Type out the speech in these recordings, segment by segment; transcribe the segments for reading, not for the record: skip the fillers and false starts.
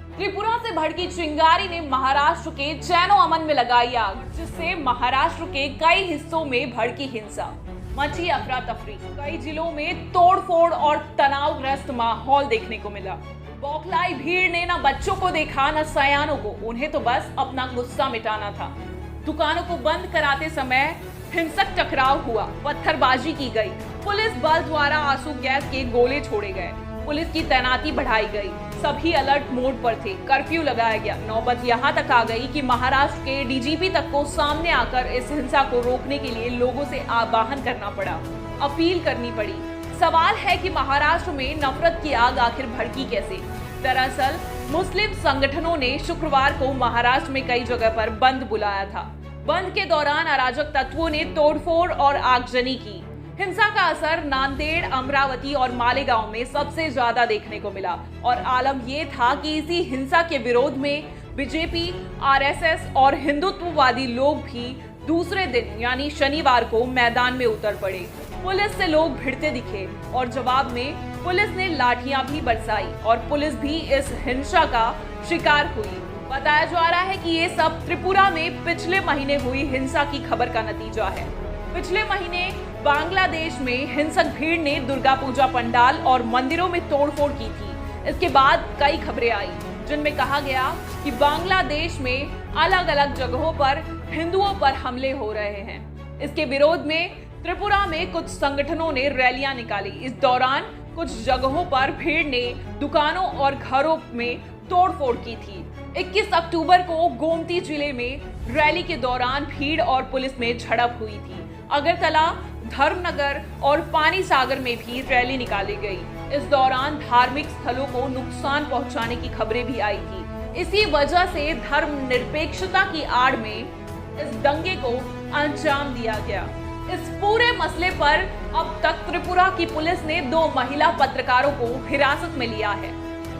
त्रिपुरा से भड़की चिंगारी ने महाराष्ट्र के जैनो अमन में लगाई आग, जिससे महाराष्ट्र के कई हिस्सों में भड़की हिंसा, मची अफरा तफरी। कई जिलों में तोड़फोड़ और तनावग्रस्त माहौल देखने को मिला। बौखलाई भीड़ ने न बच्चों को देखा न सयानों को, उन्हें तो बस अपना गुस्सा मिटाना था। दुकानों को बंद कराते समय हिंसक टकराव हुआ, पत्थरबाजी की गई, पुलिस बल द्वारा आंसू गैस के गोले छोड़े गए, पुलिस की तैनाती बढ़ाई गई, सभी अलर्ट मोड पर थे, कर्फ्यू लगाया गया। नौबत यहां तक आ गई कि महाराष्ट्र के डीजीपी तक को सामने आकर इस हिंसा को रोकने के लिए लोगों से आह्वान करना पड़ा, अपील करनी पड़ी। सवाल है कि महाराष्ट्र में नफरत की आग आखिर भड़की कैसे? दरअसल मुस्लिम संगठनों ने शुक्रवार को महाराष्ट्र में कई जगह पर बंद बुलाया था। बंद के दौरान अराजक तत्वों ने तोड़फोड़ और आगजनी की। हिंसा का असर नांदेड़, अमरावती और मालेगांव में सबसे ज्यादा देखने को मिला और आलम यह था कि इसी हिंसा के विरोध में बीजेपी, आरएसएस और हिंदुत्ववादी लोग भी दूसरे दिन यानी शनिवार को मैदान में उतर पड़े। पुलिस से लोग भिड़ते दिखे और जवाब में पुलिस ने लाठियां भी बरसाई और पुलिस भी इस हिंसा का शिकार हुई। बताया जा रहा है कि ये सब त्रिपुरा में पिछले महीने हुई हिंसा की खबर का नतीजा है। पिछले महीने बांग्लादेश में हिंसक भीड़ ने दुर्गा पूजा पंडाल और मंदिरों में तोड़फोड़ की थी। इसके बाद कई खबरें आई जिनमें कहा गया कि बांग्लादेश में अलग अलग जगहों पर हिंदुओं पर हमले हो रहे हैं। इसके विरोध में त्रिपुरा में कुछ संगठनों ने रैलियां निकाली। इस दौरान कुछ जगहों पर भीड़ ने दुकानों और घरों में तोड़फोड़ की थी। 21 अक्टूबर को गोमती जिले में रैली के दौरान भीड़ और पुलिस में झड़प हुई थी। अगरतला, धर्मनगर और पानी सागर में भी रैली निकाली गई। इस दौरान धार्मिक स्थलों को नुकसान पहुंचाने की खबरें भी आई थी। इसी वजह से धर्मनिरपेक्षता की आड़ में इस दंगे को अंजाम दिया गया। इस पूरे मसले पर अब तक त्रिपुरा की पुलिस ने 2 महिला पत्रकारों को हिरासत में लिया है।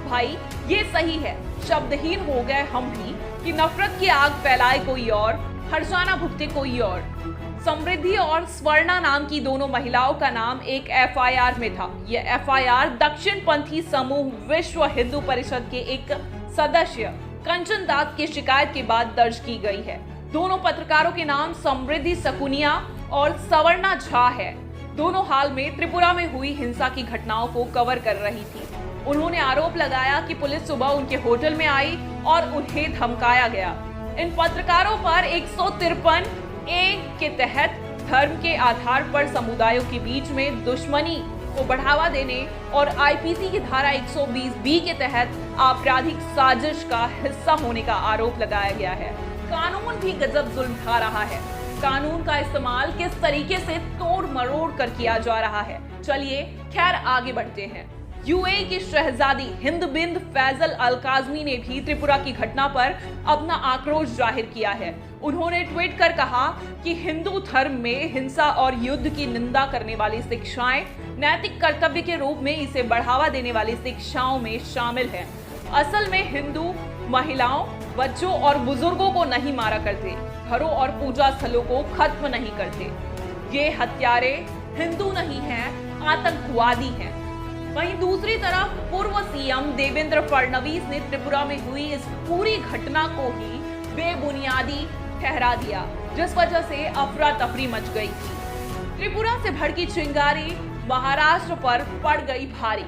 भाई ये सही है, शब्दहीन हो गए हम भी कि नफरत की आग फैलाए कोई और, हर्षाना भुगते कोई और। समृद्धि और स्वर्णा नाम की दोनों महिलाओं का नाम एक एफआईआर में था। यह एफआईआर दक्षिण पंथी समूह विश्व हिंदू परिषद के एक सदस्य कंचन दास की शिकायत के बाद दर्ज की गई है। दोनों पत्रकारों के नाम समृद्धि सकुनिया और सवर्णा झा है। दोनों हाल में त्रिपुरा में हुई हिंसा की घटनाओं को कवर कर रही थी। उन्होंने आरोप लगाया कि पुलिस सुबह उनके होटल में आई और उन्हें धमकाया गया। इन पत्रकारों पर 153 ए के तहत धर्म के आधार पर समुदायों के बीच में दुश्मनी को बढ़ावा देने और आईपीसी की धारा 120 बी के तहत आपराधिक साजिश का हिस्सा होने का आरोप लगाया गया है। कानून भी गजब जुल्म ढा रहा है। कानून का इस्तेमाल किस तरीके से तोड़ मरोड़ कर किया जा रहा है, चलिए खैर आगे बढ़ते हैं। यूएई की शहजादी हिंद बिंद फैजल अल काज़मी ने भी त्रिपुरा की घटना पर अपना आक्रोश जाहिर किया है। उन्होंने ट्वीट कर कहा कि हिंदू धर्म में हिंसा और युद्ध की निंदा करने वाली शिक्षाएं नैतिक कर्तव्य के रूप में इसे बढ़ावा देने वाली शिक्षाओं में शामिल है। असल में हिंदू महिलाओं, बच्चों और बुजुर्गों को नहीं मारा करते, घरों और पूजा स्थलों को खत्म नहीं करते। ये हत्यारे हिंदू नहीं हैं, आतंकवादी हैं। वहीं दूसरी तरफ पूर्व सीएम देवेंद्र फडणवीस ने त्रिपुरा में हुई इस पूरी घटना को ही बेबुनियादी ठहरा दिया, जिस वजह से अफरा तफरी मच गई थी। त्रिपुरा से भड़की चिंगारी महाराष्ट्र पर पड़ गई भारी।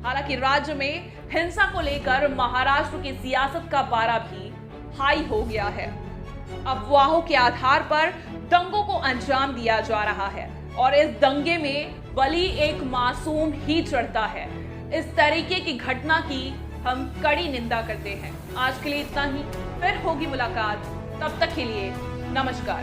हालांकि राज्य में हिंसा को लेकर महाराष्ट्र की सियासत का पारा भी हाई हो गया है। अफवाहों के आधार पर दंगों को अंजाम दिया जा रहा है और इस दंगे में बलि एक मासूम ही चढ़ता है। इस तरीके की घटना की हम कड़ी निंदा करते हैं। आज के लिए इतना ही, फिर होगी मुलाकात, तब तक के लिए नमस्कार।